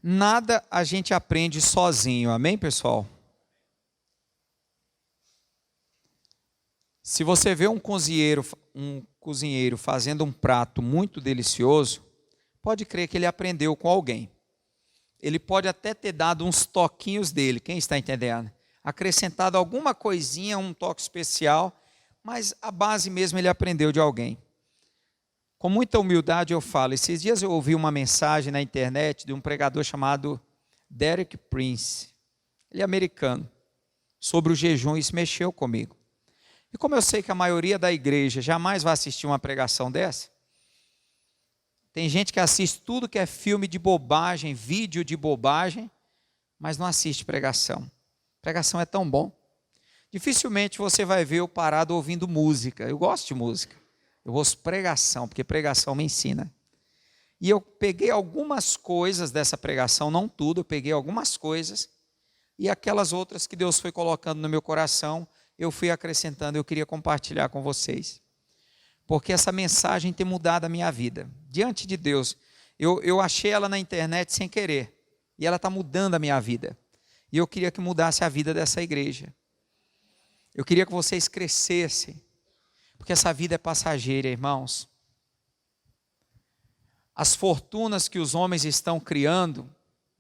Nada a gente aprende sozinho, amém, pessoal? Se você vê um cozinheiro fazendo um prato muito delicioso, pode crer que ele aprendeu com alguém. Ele pode até ter dado uns toquinhos dele, quem está entendendo? Acrescentado alguma coisinha, um toque especial, mas a base mesmo ele aprendeu de alguém. Com muita humildade eu falo, esses dias eu ouvi uma mensagem na internet de um pregador chamado Derek Prince, ele é americano, sobre o jejum, e isso mexeu comigo. E como eu sei que a maioria da igreja jamais vai assistir uma pregação dessa, tem gente que assiste tudo que é filme de bobagem, vídeo de bobagem, mas não assiste pregação. Pregação é tão bom. Dificilmente você vai ver eu parado ouvindo música, eu gosto de música. Eu ouço pregação, porque pregação me ensina. E eu peguei algumas coisas dessa pregação, não tudo, eu peguei algumas coisas, e aquelas outras que Deus foi colocando no meu coração, eu fui acrescentando, eu queria compartilhar com vocês. Porque essa mensagem tem mudado a minha vida. Diante de Deus, eu achei ela na internet sem querer, e ela está mudando a minha vida. E eu queria que mudasse a vida dessa igreja. Eu queria que vocês crescessem, porque essa vida é passageira, irmãos. As fortunas que os homens estão criando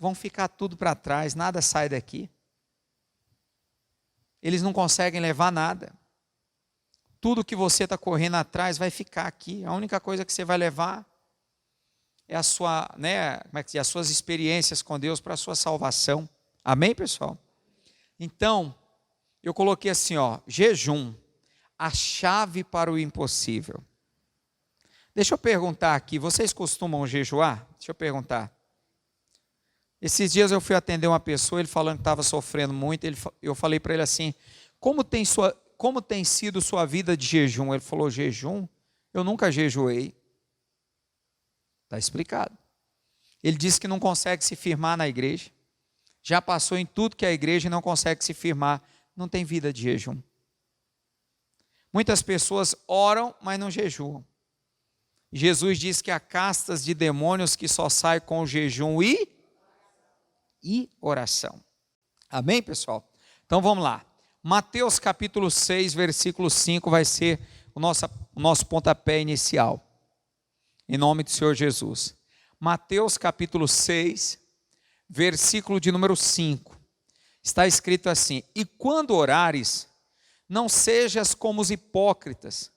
vão ficar tudo para trás, nada sai daqui. Eles não conseguem levar nada. Tudo que você está correndo atrás vai ficar aqui. A única coisa que você vai levar é a sua, as suas experiências com Deus para a sua salvação. Amém, pessoal? Então, eu coloquei assim, jejum. A chave para o impossível. Deixa eu perguntar aqui, vocês costumam jejuar? Deixa eu perguntar. Esses dias eu fui atender uma pessoa, ele falando que estava sofrendo muito, eu falei para ele assim, como tem sido sua vida de jejum? Ele falou, jejum? Eu nunca jejuei. Está explicado. Ele disse que não consegue se firmar na igreja, já passou em tudo que é a igreja e não consegue se firmar, não tem vida de jejum. Muitas pessoas oram, mas não jejuam. Jesus diz que há castas de demônios que só saem com o jejum e oração. Amém, pessoal? Então vamos lá. Mateus capítulo 6, versículo 5 vai ser o nosso pontapé inicial. Em nome do Senhor Jesus. Mateus capítulo 6, versículo de número 5. Está escrito assim: e quando orares, não sejas como os hipócritas,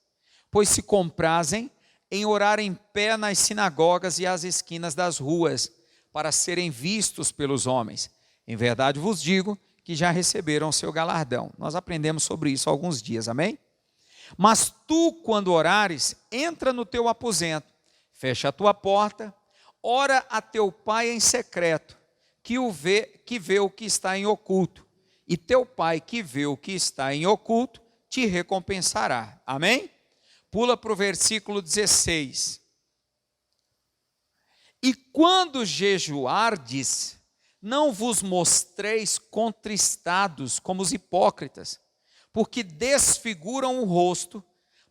pois se comprazem em orar em pé nas sinagogas e às esquinas das ruas, para serem vistos pelos homens. Em verdade vos digo que já receberam o seu galardão. Nós aprendemos sobre isso há alguns dias, amém? Mas tu, quando orares, entra no teu aposento, fecha a tua porta, ora a teu pai em secreto, que vê o que está em oculto. E teu pai que vê o que está em oculto, te recompensará. Amém? Pula para o versículo 16. E quando jejuardes, não vos mostreis contristados como os hipócritas, porque desfiguram o rosto,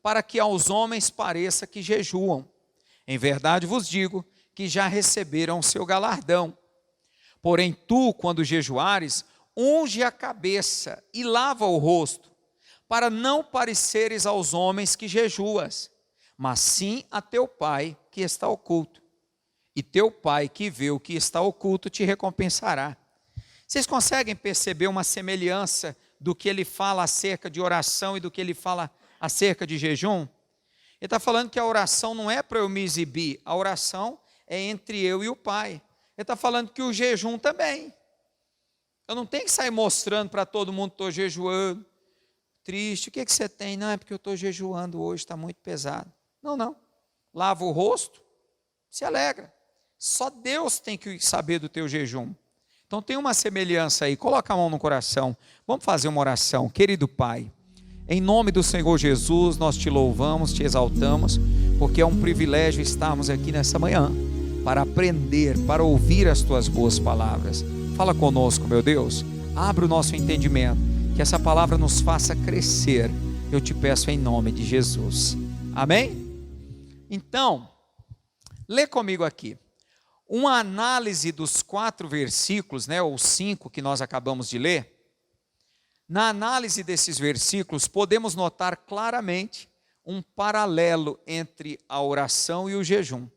para que aos homens pareça que jejuam. Em verdade vos digo que já receberam o seu galardão. Porém tu, quando jejuares, unge a cabeça e lava o rosto, para não pareceres aos homens que jejuas, mas sim a teu pai que está oculto. E teu pai que vê o que está oculto te recompensará. Vocês conseguem perceber uma semelhança do que ele fala acerca de oração e do que ele fala acerca de jejum? Ele está falando que a oração não é para eu me exibir, a oração é entre eu e o pai. Ele está falando que o jejum também. Eu não tenho que sair mostrando para todo mundo que estou jejuando. Triste, o que você tem? Não, é porque eu estou jejuando hoje, está muito pesado. Não. Lava o rosto, se alegra. Só Deus tem que saber do teu jejum. Então tem uma semelhança aí, coloca a mão no coração. Vamos fazer uma oração. Querido Pai, em nome do Senhor Jesus, nós te louvamos, te exaltamos, porque é um privilégio estarmos aqui nessa manhã, para aprender, para ouvir as tuas boas palavras. Fala conosco, meu Deus, abre o nosso entendimento, que essa palavra nos faça crescer, eu te peço em nome de Jesus, amém? Então, lê comigo aqui, Uma análise dos 4 versículos, né, ou 5 que nós acabamos de ler, na análise desses versículos, podemos notar claramente um paralelo entre a oração e o jejum.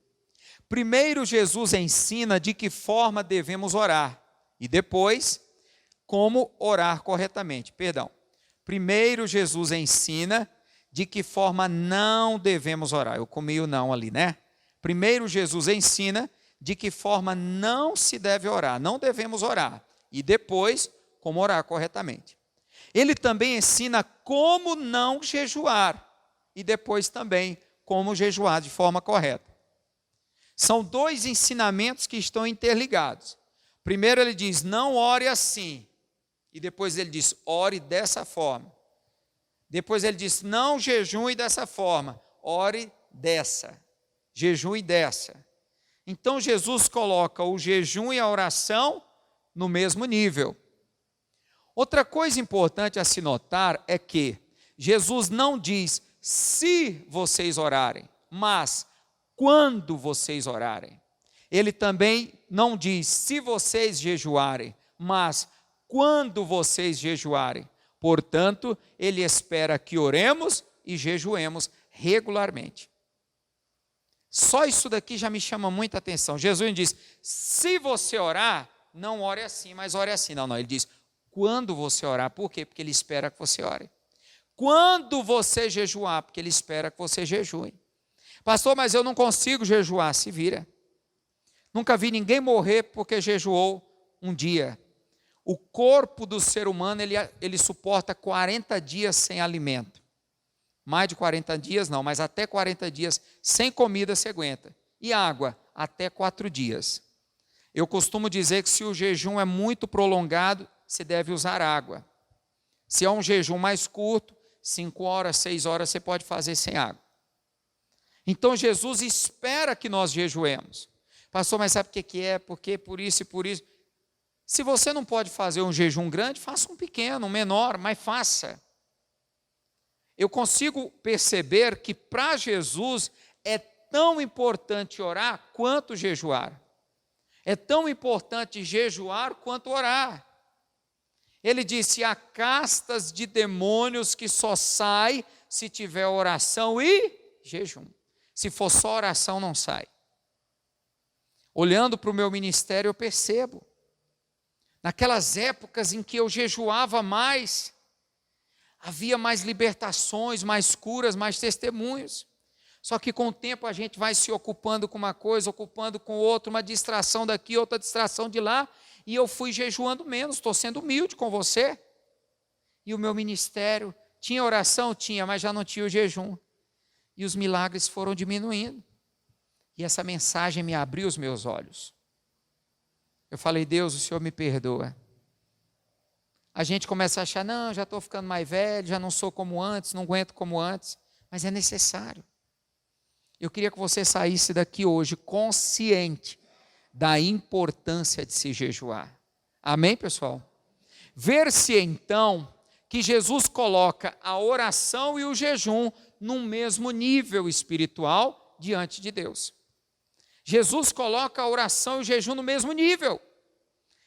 Primeiro, Jesus ensina de que forma devemos orar, e depois, como orar corretamente. Primeiro, Jesus ensina de que forma não devemos orar. Eu comi o não ali, né? Primeiro, Jesus ensina de que forma não se deve orar, não devemos orar. E depois, como orar corretamente. Ele também ensina como não jejuar. E depois também, como jejuar de forma correta. São 2 ensinamentos que estão interligados. Primeiro ele diz, não ore assim. E depois ele diz, ore dessa forma. Depois ele diz, não jejue dessa forma, ore dessa. Jejue dessa. Então Jesus coloca o jejum e a oração no mesmo nível. Outra coisa importante a se notar é que Jesus não diz se vocês orarem, mas quando vocês orarem. Ele também não diz se vocês jejuarem, mas quando vocês jejuarem. Portanto, ele espera que oremos e jejuemos regularmente. Só isso daqui já me chama muita atenção. Jesus diz, se você orar, não ore assim, mas ore assim. Não, ele diz, quando você orar, por quê? Porque ele espera que você ore. Quando você jejuar, porque ele espera que você jejue. Pastor, mas eu não consigo jejuar, se vira. Nunca vi ninguém morrer porque jejuou um dia. O corpo do ser humano, ele suporta 40 dias sem alimento. Mais de 40 dias não, mas até 40 dias sem comida se aguenta. E água, até 4 dias. Eu costumo dizer que se o jejum é muito prolongado, se deve usar água. Se é um jejum mais curto, 5 horas, 6 horas, você pode fazer sem água. Então Jesus espera que nós jejuemos. Pastor, mas sabe o que é? Porque por isso e por isso. Se você não pode fazer um jejum grande, faça um pequeno, um menor, mas faça. Eu consigo perceber que para Jesus é tão importante orar quanto jejuar. É tão importante jejuar quanto orar. Ele disse, há castas de demônios que só sai se tiver oração e jejum. Se for só oração, não sai. Olhando para o meu ministério, eu percebo. Naquelas épocas em que eu jejuava mais, havia mais libertações, mais curas, mais testemunhos. Só que com o tempo a gente vai se ocupando com uma coisa, ocupando com outra, uma distração daqui, outra distração de lá, e eu fui jejuando menos, estou sendo humilde com você. E o meu ministério, tinha oração? Tinha, mas já não tinha o jejum. E os milagres foram diminuindo. E essa mensagem me abriu os meus olhos. Eu falei, Deus, o Senhor me perdoa. A gente começa a achar, não, já estou ficando mais velho, já não sou como antes, não aguento como antes. Mas é necessário. Eu queria que você saísse daqui hoje consciente da importância de se jejuar. Amém, pessoal? Ver-se então que Jesus coloca a oração e o jejum num mesmo nível espiritual diante de Deus. Jesus coloca a oração e o jejum no mesmo nível.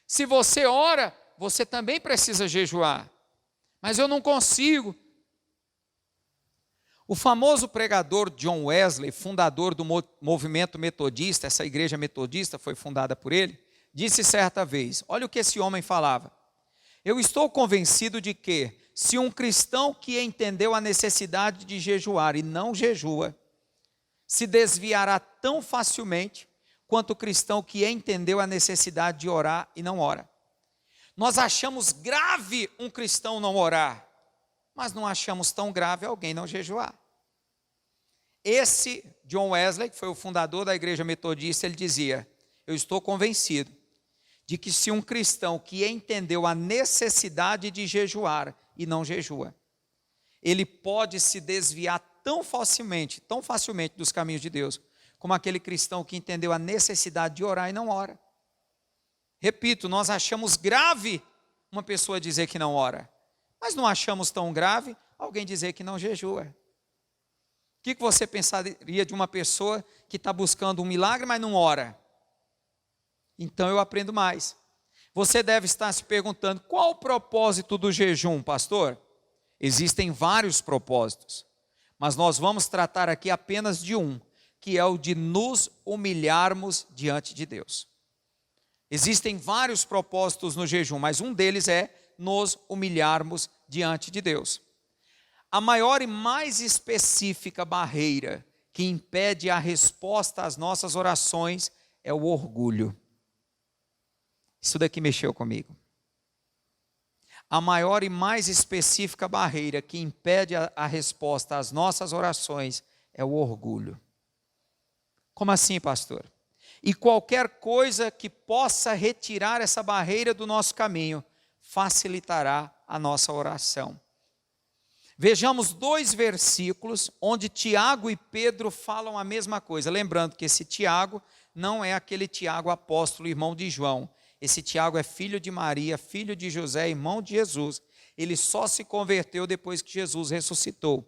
Se você ora, você também precisa jejuar. Mas eu não consigo. O famoso pregador John Wesley, fundador do movimento metodista, essa igreja metodista foi fundada por ele, disse certa vez, olha o que esse homem falava. Eu estou convencido de que, se um cristão que entendeu a necessidade de jejuar e não jejua, se desviará tão facilmente quanto o cristão que entendeu a necessidade de orar e não ora. Nós achamos grave um cristão não orar, mas não achamos tão grave alguém não jejuar. Esse John Wesley, que foi o fundador da igreja metodista, ele dizia, eu estou convencido de que se um cristão que entendeu a necessidade de jejuar e não jejua, ele pode se desviar tão facilmente dos caminhos de Deus, como aquele cristão que entendeu a necessidade de orar e não ora. Repito, nós achamos grave uma pessoa dizer que não ora, mas não achamos tão grave alguém dizer que não jejua. O que você pensaria de uma pessoa que está buscando um milagre, mas não ora? então eu aprendo mais. Você deve estar se perguntando, qual o propósito do jejum, pastor? Existem vários propósitos, mas nós vamos tratar aqui apenas de um, que é o de nos humilharmos diante de Deus. Existem vários propósitos no jejum, mas um deles é nos humilharmos diante de Deus. A maior e mais específica barreira que impede a resposta às nossas orações é o orgulho. Isso daqui mexeu comigo. A maior e mais específica barreira que impede a resposta às nossas orações é o orgulho. Como assim, pastor? E qualquer coisa que possa retirar essa barreira do nosso caminho, facilitará a nossa oração. Vejamos 2 versículos onde Tiago e Pedro falam a mesma coisa. Lembrando que esse Tiago não é aquele Tiago apóstolo, irmão de João. Esse Tiago é filho de Maria, filho de José, irmão de Jesus. Ele só se converteu depois que Jesus ressuscitou.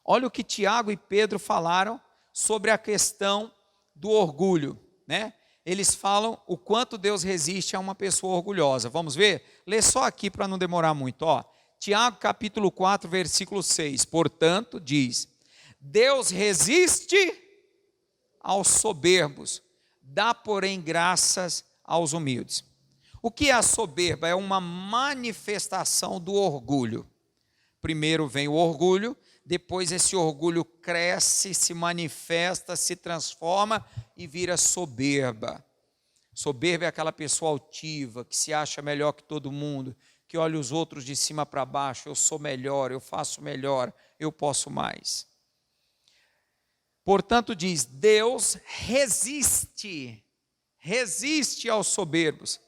Olha o que Tiago e Pedro falaram sobre a questão do orgulho, né? Eles falam o quanto Deus resiste a uma pessoa orgulhosa. Vamos ver? Lê só aqui para não demorar muito, ó. Tiago capítulo 4, versículo 6. Portanto, diz: Deus resiste aos soberbos, dá, porém, graças aos humildes. O que é a soberba? É uma manifestação do orgulho. Primeiro vem o orgulho, depois esse orgulho cresce, se manifesta, se transforma e vira soberba. Soberba é aquela pessoa altiva, que se acha melhor que todo mundo, que olha os outros de cima para baixo, eu sou melhor, eu faço melhor, eu posso mais. Portanto diz, Deus resiste aos soberbos,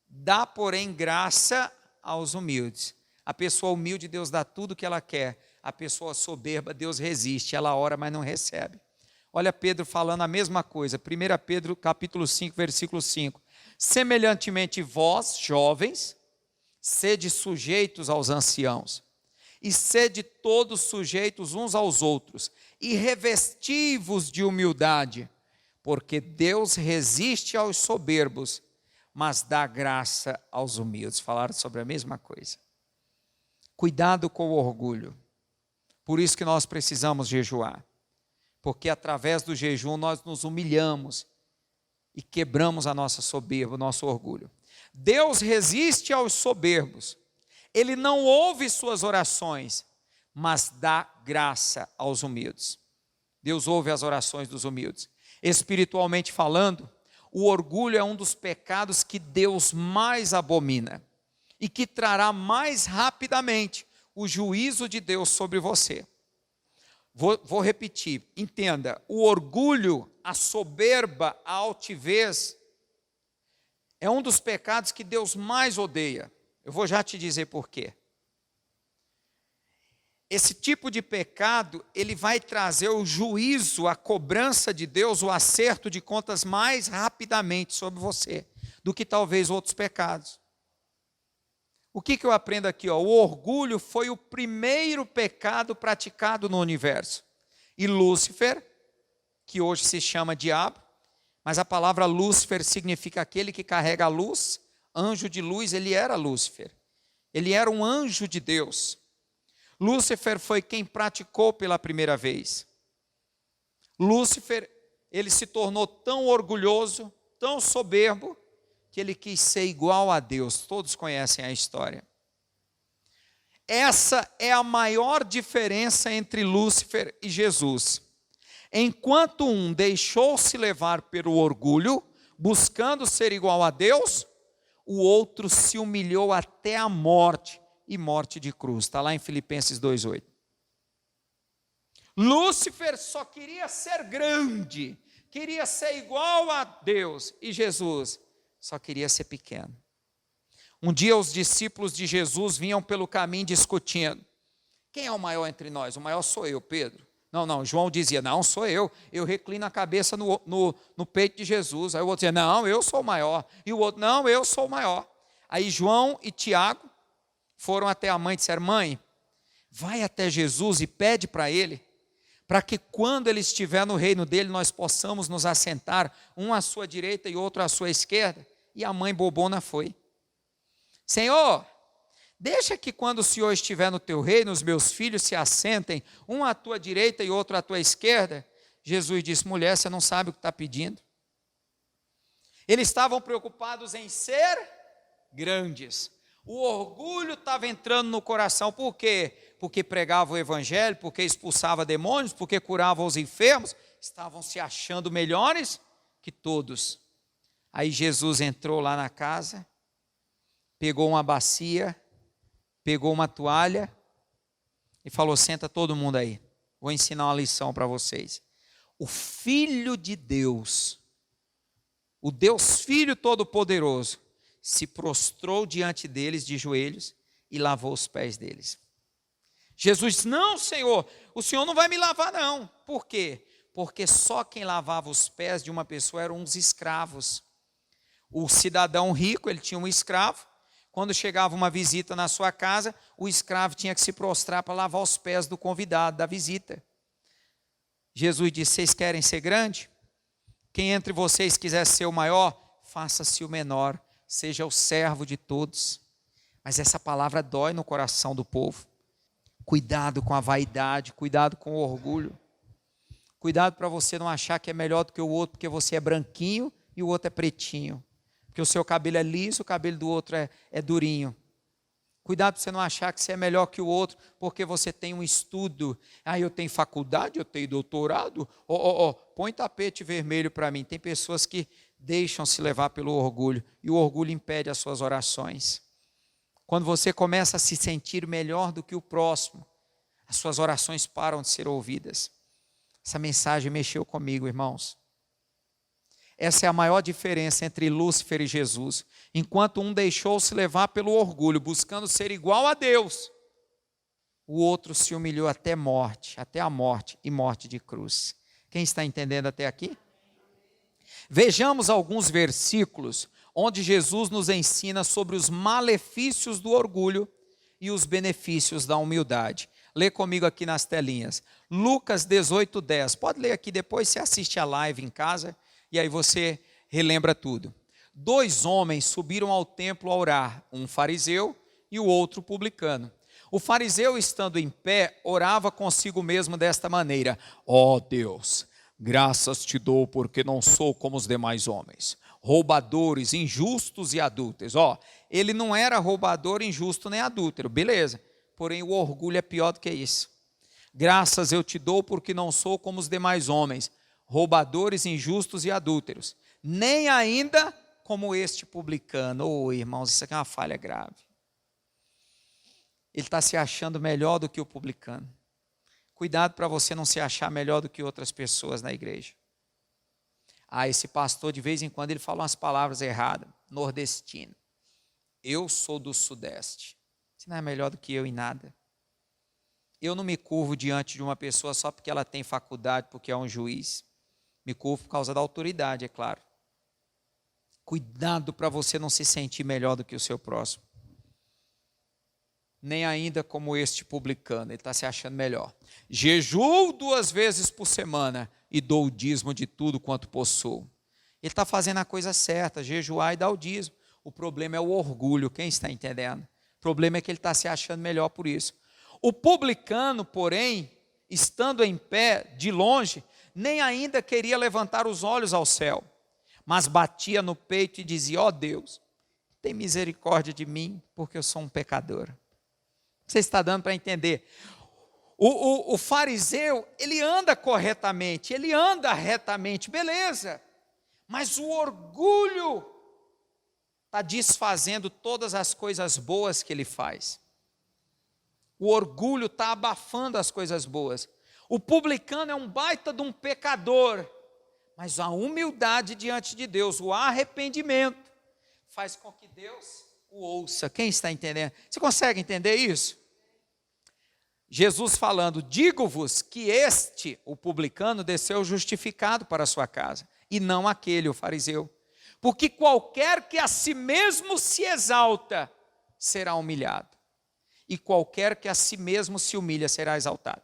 dá, porém, graça aos humildes. A pessoa humilde, Deus dá tudo o que ela quer. A pessoa soberba, Deus resiste, ela ora, mas não recebe. Olha Pedro falando a mesma coisa, 1 Pedro capítulo 5, versículo 5. Semelhantemente vós, jovens, sede sujeitos aos anciãos, e sede todos sujeitos uns aos outros, e revesti-vos de humildade, porque Deus resiste aos soberbos, mas dá graça aos humildes. Falaram sobre a mesma coisa. Cuidado com o orgulho. Por isso que nós precisamos jejuar. Porque através do jejum nós nos humilhamos e quebramos a nossa soberba, o nosso orgulho. Deus resiste aos soberbos. Ele não ouve suas orações, mas dá graça aos humildes. Deus ouve as orações dos humildes. Espiritualmente falando, o orgulho é um dos pecados que Deus mais abomina e que trará mais rapidamente o juízo de Deus sobre você. Vou repetir, entenda, o orgulho, a soberba, a altivez, é um dos pecados que Deus mais odeia. Eu vou já te dizer por quê. Esse tipo de pecado, ele vai trazer o juízo, a cobrança de Deus, o acerto de contas mais rapidamente sobre você, do que talvez outros pecados. O que eu aprendo aqui? O orgulho foi o primeiro pecado praticado no universo. E Lúcifer, que hoje se chama diabo, mas a palavra Lúcifer significa aquele que carrega a luz, anjo de luz, ele era Lúcifer. Ele era um anjo de Deus. Lúcifer foi quem praticou pela primeira vez. Lúcifer, ele se tornou tão orgulhoso, tão soberbo, que ele quis ser igual a Deus. Todos conhecem a história. Essa é a maior diferença entre Lúcifer e Jesus. Enquanto um deixou-se levar pelo orgulho, buscando ser igual a Deus, o outro se humilhou até a morte, e morte de cruz. Está lá em Filipenses 2,8. Lúcifer só queria ser grande, queria ser igual a Deus, e Jesus só queria ser pequeno. Um dia os discípulos de Jesus vinham pelo caminho discutindo. Quem é o maior entre nós? O maior sou eu, Pedro. Não, João dizia, não, sou eu. Eu reclino a cabeça no peito de Jesus. Aí o outro dizia, não, eu sou o maior. E o outro, não, eu sou o maior. Aí João e Tiago foram até a mãe e disseram, mãe, vai até Jesus e pede para ele, para que quando ele estiver no reino dele, nós possamos nos assentar, um à sua direita e outro à sua esquerda. E a mãe bobona foi: Senhor, deixa que quando o Senhor estiver no teu reino, os meus filhos se assentem, um à tua direita e outro à tua esquerda. Jesus disse: mulher, você não sabe o que está pedindo. Eles estavam preocupados em ser grandes. O orgulho estava entrando no coração. Por quê? Porque pregava o evangelho, porque expulsava demônios, porque curava os enfermos. Estavam se achando melhores que todos. Aí Jesus entrou lá na casa, pegou uma bacia, pegou uma toalha e falou: senta todo mundo aí, vou ensinar uma lição para vocês. O Filho de Deus, o Deus Filho Todo-Poderoso, se prostrou diante deles de joelhos e lavou os pés deles. Jesus disse: não, Senhor, o Senhor não vai me lavar não. Por quê? Porque só quem lavava os pés de uma pessoa eram os escravos. O cidadão rico, ele tinha um escravo. Quando chegava uma visita na sua casa, o escravo tinha que se prostrar para lavar os pés do convidado, da visita. Jesus disse: vocês querem ser grande? Quem entre vocês quiser ser o maior, faça-se o menor, seja o servo de todos. Mas essa palavra dói no coração do povo. Cuidado com a vaidade, cuidado com o orgulho. Cuidado para você não achar que é melhor do que o outro, porque você é branquinho e o outro é pretinho. Porque o seu cabelo é liso, o cabelo do outro é durinho. Cuidado para você não achar que você é melhor que o outro, porque você tem um estudo. Eu tenho faculdade, eu tenho doutorado. Põe tapete vermelho para mim. Tem pessoas que deixam se levar pelo orgulho, e o orgulho impede as suas orações. Quando você começa a se sentir melhor do que o próximo, as suas orações param de ser ouvidas. Essa mensagem mexeu comigo, irmãos. Essa é a maior diferença entre Lúcifer e Jesus. Enquanto um deixou-se levar pelo orgulho, buscando ser igual a Deus, o outro se humilhou até a morte e morte de cruz. Quem está entendendo até aqui? Vejamos alguns versículos onde Jesus nos ensina sobre os malefícios do orgulho e os benefícios da humildade. Lê comigo aqui nas telinhas. Lucas 18:10. Pode ler aqui, depois você assiste a live em casa e aí você relembra tudo. 2 homens subiram ao templo a orar, um fariseu e o outro publicano. O fariseu, estando em pé, orava consigo mesmo desta maneira: ó Deus, graças te dou porque não sou como os demais homens, roubadores, injustos e adúlteros. Ele não era roubador, injusto nem adúltero, beleza. Porém o orgulho é pior do que isso. Graças eu te dou porque não sou como os demais homens, roubadores, injustos e adúlteros, nem ainda como este publicano. Irmãos, isso aqui é uma falha grave. Ele está se achando melhor do que o publicano. Cuidado para você não se achar melhor do que outras pessoas na igreja. Esse pastor de vez em quando ele fala umas palavras erradas, nordestino. Eu sou do Sudeste. Você não é melhor do que eu em nada. Eu não me curvo diante de uma pessoa só porque ela tem faculdade, porque é um juiz. Me curvo por causa da autoridade, é claro. Cuidado para você não se sentir melhor do que o seu próximo. Nem ainda como este publicano, ele está se achando melhor. Jejuo 2 vezes por semana e dou o dízimo de tudo quanto possuo. Ele está fazendo a coisa certa, jejuar e dar o dízimo. O problema é o orgulho, quem está entendendo? O problema é que ele está se achando melhor por isso. O publicano, porém, estando em pé de longe, nem ainda queria levantar os olhos ao céu, mas batia no peito e dizia: ó Deus, tem misericórdia de mim, porque eu sou um pecador. Você está dando para entender? O fariseu, ele anda corretamente, ele anda retamente, beleza, mas o orgulho está desfazendo todas as coisas boas que ele faz. O orgulho está abafando as coisas boas. O publicano é um baita de um pecador, mas a humildade diante de Deus, o arrependimento, faz com que Deus o ouça. Quem está entendendo? Você consegue entender isso? Jesus falando: digo-vos que este, o publicano, desceu justificado para a sua casa, e não aquele, o fariseu. Porque qualquer que a si mesmo se exalta, será humilhado. E qualquer que a si mesmo se humilha, será exaltado.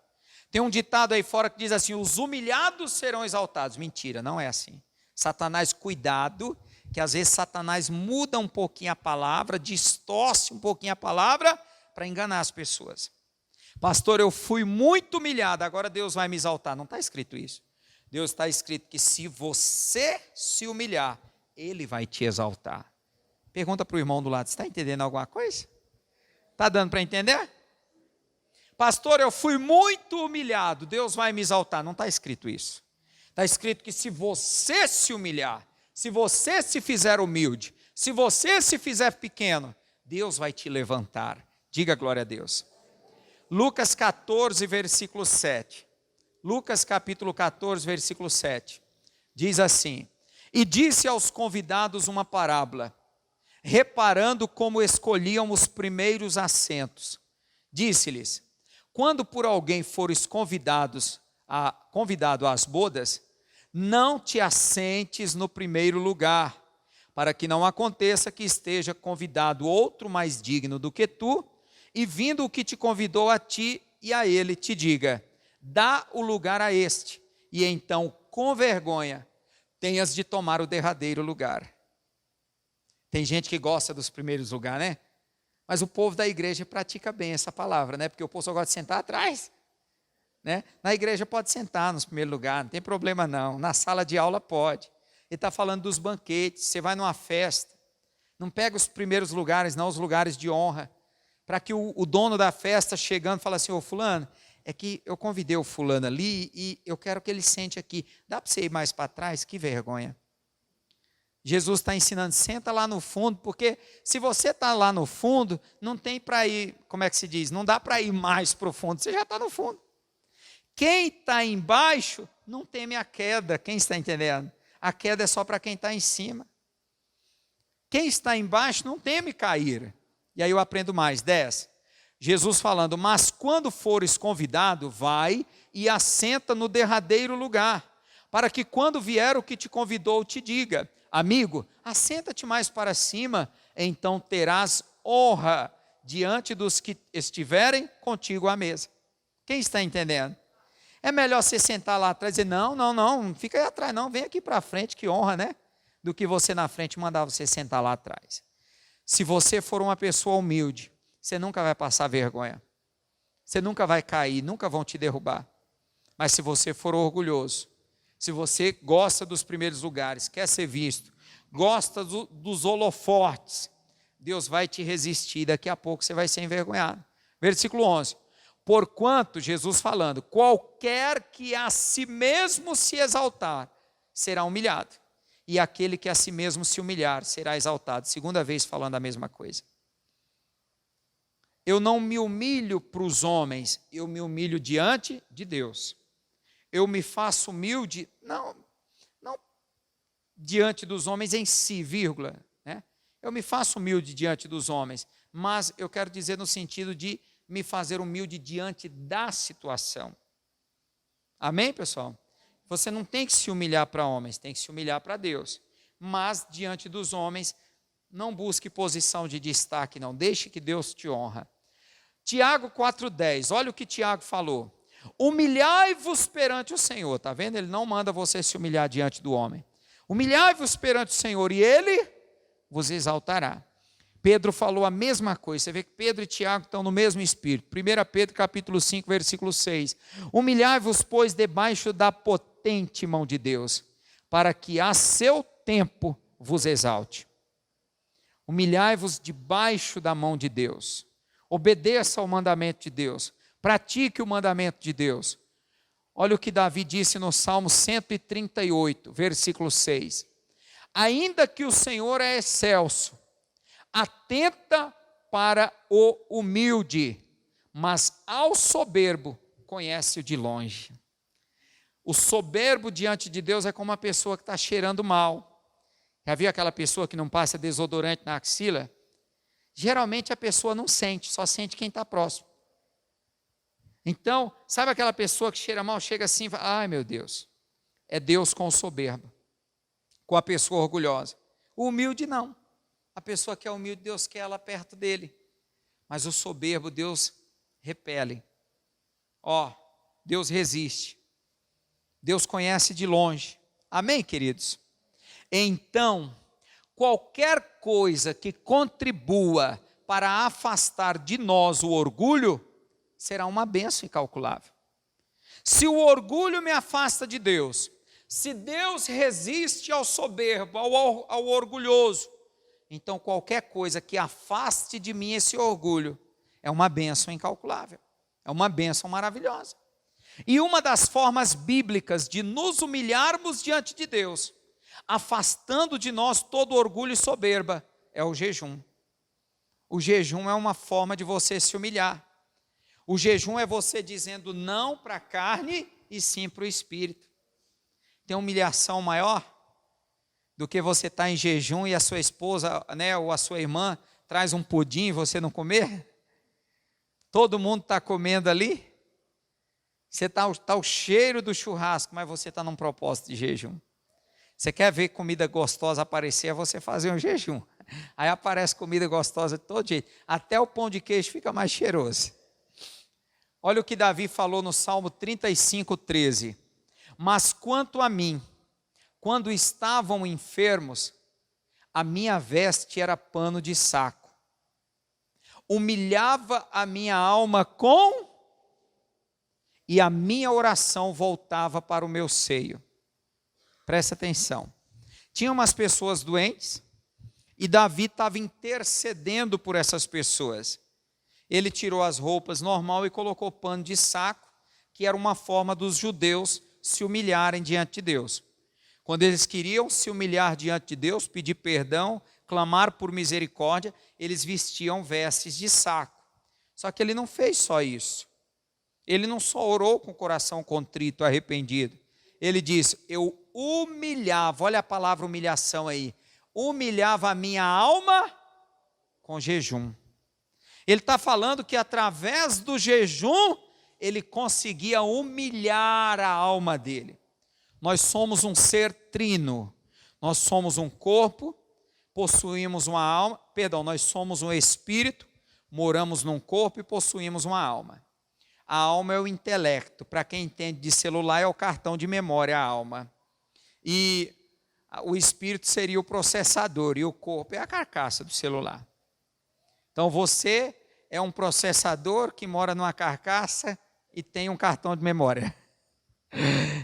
Tem um ditado aí fora que diz assim: os humilhados serão exaltados. Mentira, não é assim. Satanás, cuidado, que às vezes Satanás muda um pouquinho a palavra, distorce um pouquinho a palavra para enganar as pessoas. Pastor, eu fui muito humilhado, agora Deus vai me exaltar. Não está escrito isso. Deus está escrito que se você se humilhar, Ele vai te exaltar. Pergunta para o irmão do lado: você está entendendo alguma coisa? Está dando para entender? Pastor, eu fui muito humilhado, Deus vai me exaltar. Não está escrito isso. Está escrito que se você se humilhar, se você se fizer humilde, se você se fizer pequeno, Deus vai te levantar. Diga glória a Deus. Lucas 14, versículo 7. Lucas capítulo 14, versículo 7. Diz assim: e disse aos convidados uma parábola, reparando como escolhiam os primeiros assentos. Disse-lhes: quando por alguém fores convidado às bodas, não te assentes no primeiro lugar, para que não aconteça que esteja convidado outro mais digno do que tu, e vindo o que te convidou a ti e a ele, te diga: dá o lugar a este, e então, com vergonha, tenhas de tomar o derradeiro lugar. Tem gente que gosta dos primeiros lugares, né? Mas o povo da igreja pratica bem essa palavra, né? Porque o povo só gosta de sentar atrás, né? Na igreja pode sentar nos primeiros lugares, não tem problema não. Na sala de aula pode. Ele está falando dos banquetes. Você vai numa festa, não pega os primeiros lugares, não, os lugares de honra, para que o dono da festa chegando fala assim: ô fulano, é que eu convidei o fulano ali e eu quero que ele sente aqui. Dá para você ir mais para trás? Que vergonha. Jesus está ensinando: senta lá no fundo, porque se você está lá no fundo, não tem para ir, como é que se diz? Não dá para ir mais para o fundo, você já está no fundo. Quem está embaixo não teme a queda, quem está entendendo? A queda é só para quem está em cima. Quem está embaixo não teme cair. E aí eu aprendo mais, 10. Jesus falando: mas quando fores convidado, vai e assenta no derradeiro lugar, para que quando vier o que te convidou te diga: amigo, assenta-te mais para cima, então terás honra diante dos que estiverem contigo à mesa. Quem está entendendo? É melhor você sentar lá atrás e dizer: não fica aí atrás não, vem aqui para frente, que honra, né? Do que você na frente mandar você sentar lá atrás. Se você for uma pessoa humilde, você nunca vai passar vergonha. Você nunca vai cair, nunca vão te derrubar. Mas se você for orgulhoso, se você gosta dos primeiros lugares, quer ser visto, gosta dos holofotes, Deus vai te resistir, daqui a pouco você vai ser envergonhado. Versículo 11. Porquanto, Jesus falando, qualquer que a si mesmo se exaltar, será humilhado. E aquele que a si mesmo se humilhar, será exaltado. Segunda vez falando a mesma coisa. Eu não me humilho para os homens, eu me humilho diante de Deus. Eu me faço humilde, não diante dos homens em si, vírgula, né? Eu me faço humilde diante dos homens, mas eu quero dizer no sentido de me fazer humilde diante da situação. Amém, pessoal? Você não tem que se humilhar para homens, tem que se humilhar para Deus. Mas diante dos homens, não busque posição de destaque, não. Deixe que Deus te honra. Tiago 4,10, olha o que Tiago falou. Humilhai-vos perante o Senhor, está vendo? Ele não manda você se humilhar diante do homem. Humilhai-vos perante o Senhor e Ele vos exaltará. Pedro falou a mesma coisa. Você vê que Pedro e Tiago estão no mesmo espírito. 1 Pedro capítulo 5, versículo 6. Humilhai-vos, pois, debaixo da potente mão de Deus, para que a seu tempo vos exalte. Humilhai-vos debaixo da mão de Deus. Obedeça ao mandamento de Deus. Pratique o mandamento de Deus. Olha o que Davi disse no Salmo 138, versículo 6. Ainda que o Senhor é excelso, atenta para o humilde, mas ao soberbo conhece-o de longe. O soberbo diante de Deus é como uma pessoa que está cheirando mal. Já viu aquela pessoa que não passa desodorante na axila? Geralmente a pessoa não sente, só sente quem está próximo. Então, sabe aquela pessoa que cheira mal, chega assim e fala: ai meu Deus, é Deus com o soberbo, com a pessoa orgulhosa. O humilde não. A pessoa que é humilde, Deus quer ela perto dele. Mas o soberbo, Deus repele. Deus resiste. Deus conhece de longe. Amém, queridos? Então, qualquer coisa que contribua para afastar de nós o orgulho, será uma bênção incalculável. Se o orgulho me afasta de Deus, se Deus resiste ao soberbo, ao orgulhoso, então qualquer coisa que afaste de mim esse orgulho, é uma bênção incalculável, é uma bênção maravilhosa. E uma das formas bíblicas de nos humilharmos diante de Deus, afastando de nós todo orgulho e soberba, é o jejum. O jejum é uma forma de você se humilhar. O jejum é você dizendo não para a carne e sim para o espírito. Tem humilhação maior do que você estar em jejum e a sua esposa, né, ou a sua irmã traz um pudim e você não comer? Todo mundo está comendo ali. Você está o cheiro do churrasco, mas você está num propósito de jejum. Você quer ver comida gostosa aparecer, é você fazer um jejum. Aí aparece comida gostosa de todo jeito. Até o pão de queijo fica mais cheiroso. Olha o que Davi falou no Salmo 35:13. Mas quanto a mim, quando estavam enfermos, a minha veste era pano de saco. Humilhava a minha alma e a minha oração voltava para o meu seio. Presta atenção. Tinha umas pessoas doentes e Davi estava intercedendo por essas pessoas. Ele tirou as roupas normal e colocou pano de saco, que era uma forma dos judeus se humilharem diante de Deus. Quando eles queriam se humilhar diante de Deus, pedir perdão, clamar por misericórdia, eles vestiam vestes de saco. Só que ele não fez só isso. Ele não só orou com o coração contrito, arrependido. Ele disse, eu humilhava, olha a palavra humilhação aí, humilhava a minha alma com jejum. Ele está falando que através do jejum, ele conseguia humilhar a alma dele. Nós somos um ser trino, nós somos um corpo, possuímos uma alma, nós somos um espírito, moramos num corpo e possuímos uma alma. A alma é o intelecto, para quem entende de celular é o cartão de memória, a alma. E o espírito seria o processador e o corpo é a carcaça do celular. Então você é um processador que mora numa carcaça e tem um cartão de memória.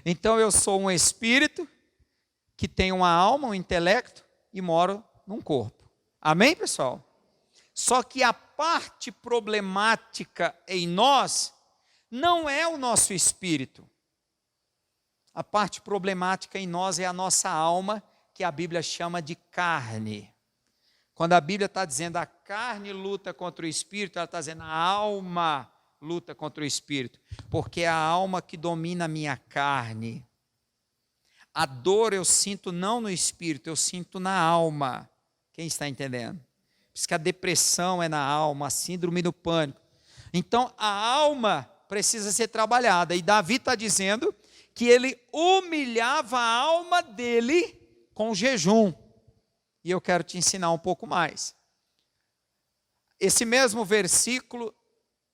Então eu sou um espírito que tem uma alma, um intelecto e moro num corpo. Amém, pessoal? Só que a parte problemática em nós não é o nosso espírito. A parte problemática em nós é a nossa alma, que a Bíblia chama de carne. Quando a Bíblia está dizendo a carne luta contra o espírito, ela está dizendo a alma luta contra o espírito, porque é a alma que domina a minha carne. A dor eu sinto não no espírito, eu sinto na alma. Quem está entendendo? Por isso que a depressão é na alma, a síndrome do pânico. Então a alma precisa ser trabalhada, e Davi está dizendo que ele humilhava a alma dele com jejum. E eu quero te ensinar um pouco mais. Esse mesmo versículo,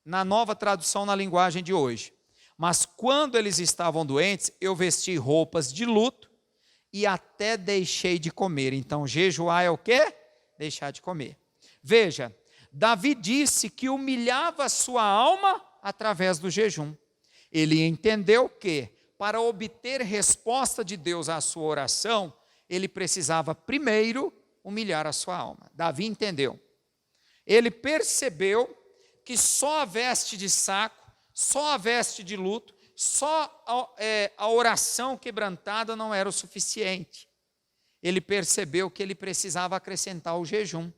na nova tradução na linguagem de hoje. Mas quando eles estavam doentes, eu vesti roupas de luto e até deixei de comer. Então, jejuar é o quê? Deixar de comer. Veja, Davi disse que humilhava a sua alma através do jejum. Ele entendeu que, para obter resposta de Deus à sua oração, ele precisava primeiro humilhar a sua alma. Davi entendeu. Ele percebeu que só a veste de saco, só a veste de luto, só a oração quebrantada não era o suficiente. Ele percebeu que ele precisava acrescentar o jejum.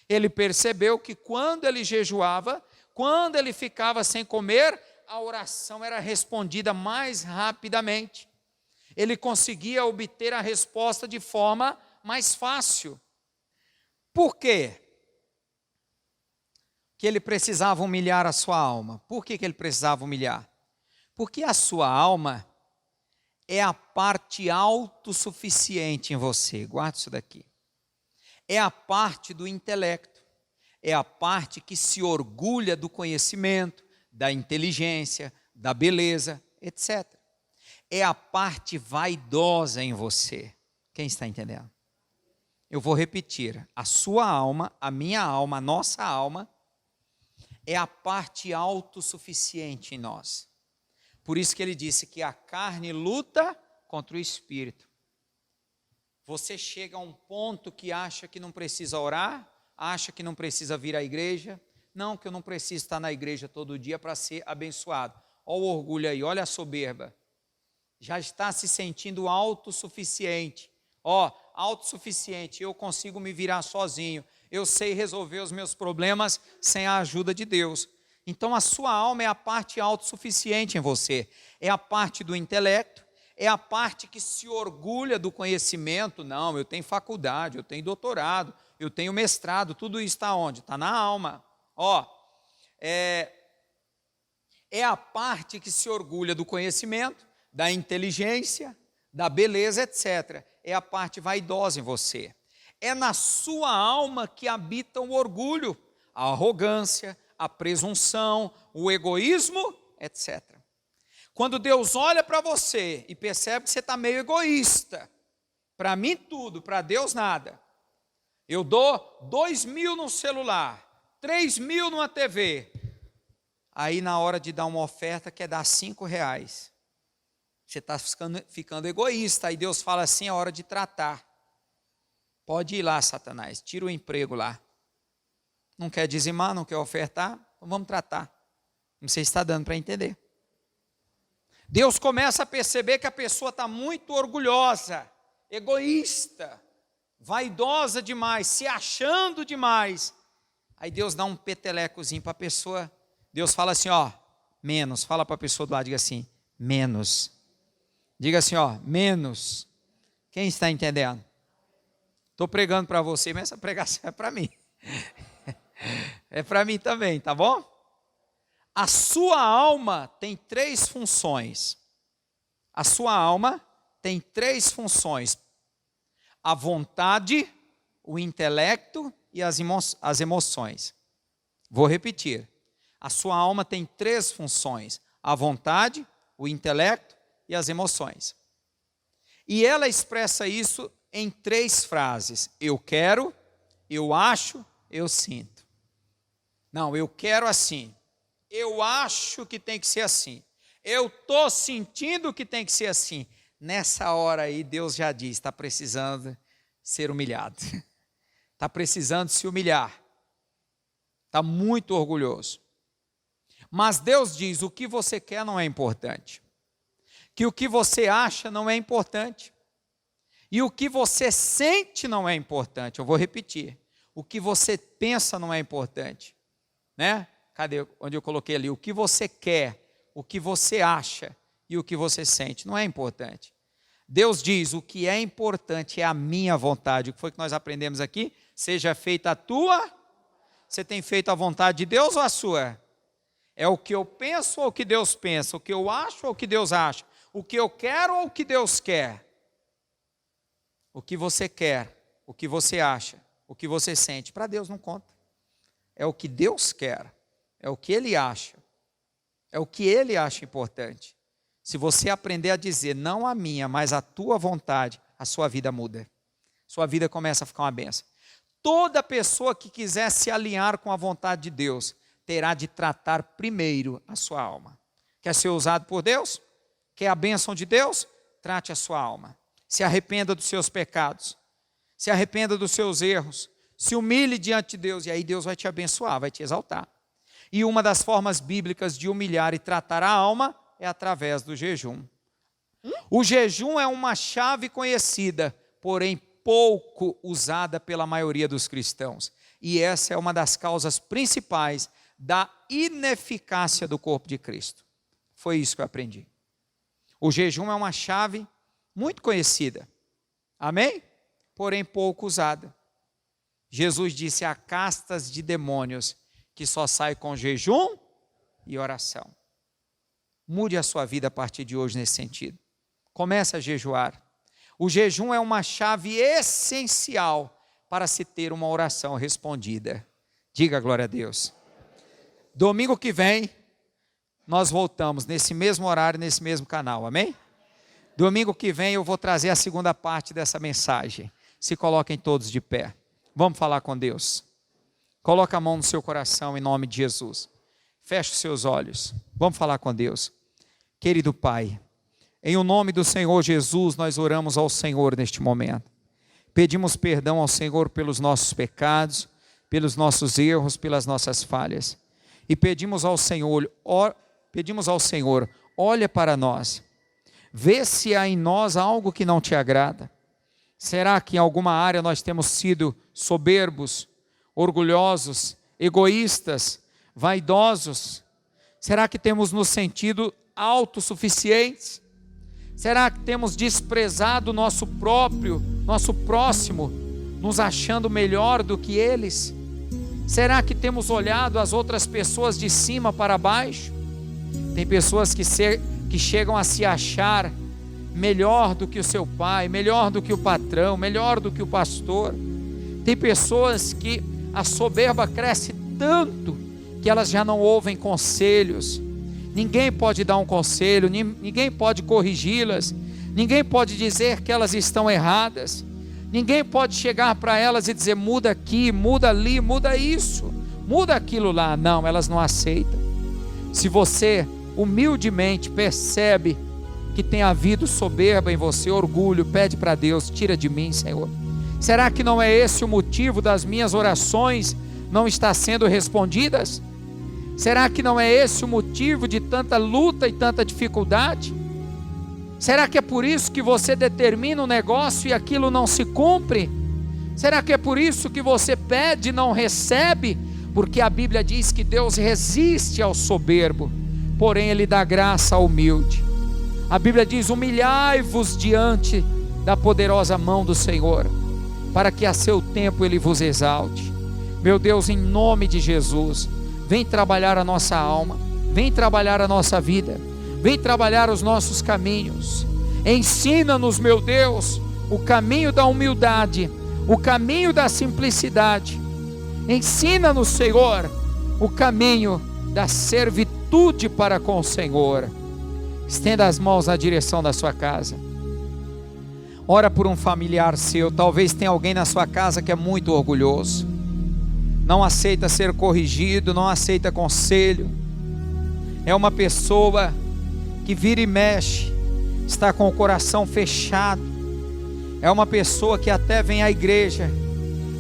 Ele percebeu que quando ele jejuava, quando ele ficava sem comer, a oração era respondida mais rapidamente. Ele conseguia obter a resposta de forma mais fácil. Por quê? Que ele precisava humilhar a sua alma. Por que ele precisava humilhar? Porque a sua alma é a parte autossuficiente em você. Guarda isso daqui. É a parte do intelecto. É a parte que se orgulha do conhecimento, da inteligência, da beleza. etc. É a parte vaidosa em você. Quem está entendendo? Eu vou repetir. A sua alma, a minha alma, a nossa alma, é a parte autossuficiente em nós. Por isso que ele disse que a carne luta contra o espírito. Você chega a um ponto que acha que não precisa orar, acha que não precisa vir à igreja. Não, que eu não preciso estar na igreja todo dia para ser abençoado. Olha o orgulho aí, olha a soberba. Já está se sentindo autossuficiente. Autossuficiente, eu consigo me virar sozinho. Eu sei resolver os meus problemas sem a ajuda de Deus. Então a sua alma é a parte autossuficiente em você. É a parte do intelecto, é a parte que se orgulha do conhecimento. Não, eu tenho faculdade, eu tenho doutorado, eu tenho mestrado, tudo isso está onde? Está na alma. É a parte que se orgulha do conhecimento, da inteligência, da beleza, etc. É a parte vaidosa em você. É na sua alma que habita o orgulho, a arrogância, a presunção, o egoísmo, etc. Quando Deus olha para você e percebe que você está meio egoísta, para mim tudo, para Deus nada. Eu dou 2.000 no celular, 3.000 numa TV. Aí na hora de dar uma oferta quer dar R$5. Você está ficando egoísta. Aí Deus fala assim, é hora de tratar. Pode ir lá, Satanás, tira o emprego lá. Não quer dizimar, não quer ofertar? Então vamos tratar. Não sei se está dando para entender. Deus começa a perceber que a pessoa está muito orgulhosa, egoísta, vaidosa demais, se achando demais. Aí Deus dá um petelecozinho para a pessoa. Deus fala assim, menos. Fala para a pessoa do lado, diga assim, menos. Diga assim, menos. Quem está entendendo? Estou pregando para você, mas essa pregação é para mim. É para mim também, tá bom? A sua alma tem 3 funções. A sua alma tem 3 funções. A vontade, o intelecto e as emoções. Vou repetir. A sua alma tem 3 funções. A vontade, o intelecto e as emoções. E ela expressa isso em 3 frases. Eu quero, eu acho, eu sinto. Não, eu quero assim. Eu acho que tem que ser assim. Eu estou sentindo que tem que ser assim. Nessa hora aí, Deus já diz, está precisando ser humilhado. Está precisando se humilhar. Está muito orgulhoso. Mas Deus diz, o que você quer não é importante. Que o que você acha não é importante. E o que você sente não é importante. Eu vou repetir. O que você pensa não é importante. Né? Cadê onde eu coloquei ali? O que você quer, o que você acha e o que você sente não é importante. Deus diz, o que é importante é a minha vontade. O que foi que nós aprendemos aqui? Seja feita a tua. Você tem feito a vontade de Deus ou a sua? É o que eu penso ou o que Deus pensa? O que eu acho ou o que Deus acha? O que eu quero ou o que Deus quer? O que você quer, o que você acha, o que você sente, para Deus não conta. É o que Deus quer, é o que Ele acha, é o que Ele acha importante. Se você aprender a dizer, não a minha, mas a tua vontade, a sua vida muda. Sua vida começa a ficar uma bênção. Toda pessoa que quiser se alinhar com a vontade de Deus, terá de tratar primeiro a sua alma. Quer ser usado por Deus? Quer a bênção de Deus? Trate a sua alma. Se arrependa dos seus pecados. Se arrependa dos seus erros. Se humilhe diante de Deus e aí Deus vai te abençoar, vai te exaltar. E uma das formas bíblicas de humilhar e tratar a alma é através do jejum. O jejum é uma chave conhecida, porém pouco usada pela maioria dos cristãos. E essa é uma das causas principais da ineficácia do corpo de Cristo. Foi isso que eu aprendi. O jejum é uma chave muito conhecida. Amém? Porém pouco usada. Jesus disse, há castas de demônios que só saem com jejum e oração. Mude a sua vida a partir de hoje nesse sentido. Comece a jejuar. O jejum é uma chave essencial para se ter uma oração respondida. Diga glória a Deus. Domingo que vem, nós voltamos nesse mesmo horário, nesse mesmo canal, amém? Domingo que vem eu vou trazer a segunda parte dessa mensagem. Se coloquem todos de pé. Vamos falar com Deus. Coloca a mão no seu coração em nome de Jesus. Feche os seus olhos. Vamos falar com Deus. Querido Pai, em o nome do Senhor Jesus, nós oramos ao Senhor neste momento. Pedimos perdão ao Senhor pelos nossos pecados, pelos nossos erros, pelas nossas falhas. E pedimos ao Senhor, olha para nós. Vê se há em nós algo que não te agrada. Será que em alguma área nós temos sido soberbos, orgulhosos, egoístas, vaidosos? Será que temos nos sentido autossuficientes? Será que temos desprezado o nosso próximo, nos achando melhor do que eles? Será que temos olhado as outras pessoas de cima para baixo? Tem pessoas que chegam a se achar melhor do que o seu pai, melhor do que o patrão, melhor do que o pastor. Tem pessoas que a soberba cresce tanto que elas já não ouvem conselhos. Ninguém pode dar um conselho, ninguém pode corrigi-las, ninguém pode dizer que elas estão erradas, ninguém pode chegar para elas e dizer muda aqui, muda ali, muda isso, muda aquilo lá. Não, elas não aceitam. Se você humildemente percebe que tem havido soberba em você, orgulho, pede para Deus, tira de mim, Senhor. Será que não é esse o motivo das minhas orações não estar sendo respondidas? Será que não é esse o motivo de tanta luta e tanta dificuldade? Será que é por isso que você determina um negócio e aquilo não se cumpre? Será que é por isso que você pede e não recebe? Porque a Bíblia diz que Deus resiste ao soberbo, porém Ele dá graça ao humilde. A Bíblia diz, humilhai-vos diante da poderosa mão do Senhor, para que a seu tempo Ele vos exalte. Meu Deus, em nome de Jesus, vem trabalhar a nossa alma, vem trabalhar a nossa vida, vem trabalhar os nossos caminhos. Ensina-nos, meu Deus, o caminho da humildade, o caminho da simplicidade. Ensina-nos, Senhor, o caminho da servitude para com o Senhor. Estenda as mãos na direção da sua casa. Ora por um familiar seu. Talvez tenha alguém na sua casa que é muito orgulhoso, não aceita ser corrigido, não aceita conselho. É uma pessoa que vira e mexe, está com o coração fechado. É uma pessoa que até vem à igreja,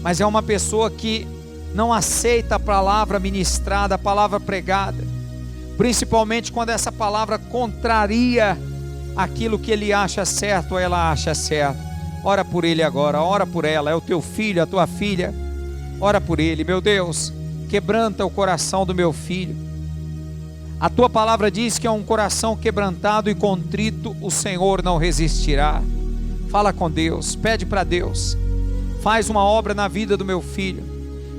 mas é uma pessoa que não aceita a palavra ministrada, a palavra pregada, principalmente quando essa palavra contraria aquilo que ele acha certo ou ela acha certo. Ora por ele agora, ora por ela. É o teu filho, a tua filha. Ora por ele. Meu Deus, quebranta o coração do meu filho. A tua palavra diz que é um coração quebrantado e contrito o Senhor não resistirá. Fala com Deus, pede para Deus. Faz uma obra na vida do meu filho,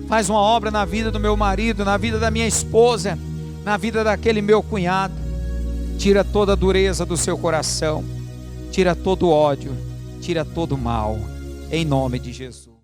faz uma obra na vida do meu marido, na vida da minha esposa, na vida daquele meu cunhado. Tira toda a dureza do seu coração, tira todo o ódio, tira todo o mal, em nome de Jesus.